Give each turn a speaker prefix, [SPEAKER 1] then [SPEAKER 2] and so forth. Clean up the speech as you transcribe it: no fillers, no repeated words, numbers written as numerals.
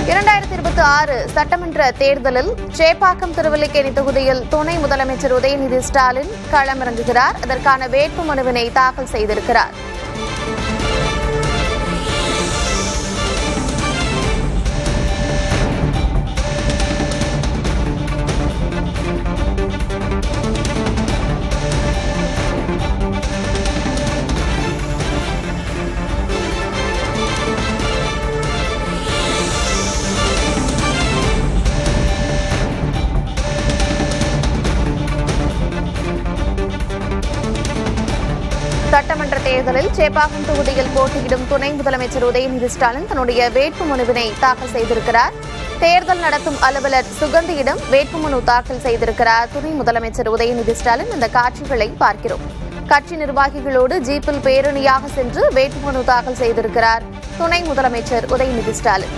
[SPEAKER 1] 2026 சட்டமன்ற தேர்தலில் சேப்பாக்கம் திருவல்லிக்கேணி தொகுதியில் துணை முதலமைச்சர் உதயநிதி ஸ்டாலின் களமிறங்குகிறார். அதற்கான வேட்புமனுவினை தாக்கல் செய்திருக்கிறார். சட்டமன்ற தேர்தலில் சேப்பாக்கம் தொகுதியில் போட்டியிடும் துணை முதலமைச்சர் உதயநிதி ஸ்டாலின் தன்னுடைய வேட்புமனுவினை தாக்கல் செய்திருக்கிறார். தேர்தல் நடத்தும் அலுவலர் சுகந்தியிடம் வேட்புமனு தாக்கல் செய்திருக்கிறார் துணை முதலமைச்சர் உதயநிதி ஸ்டாலின். இந்த காட்சிகளை பார்க்கிறோம். கட்சி நிர்வாகிகளோடு ஜீப்பில் பேரணியாக சென்று வேட்புமனு தாக்கல் செய்திருக்கிறார் துணை முதலமைச்சர் உதயநிதி ஸ்டாலின்.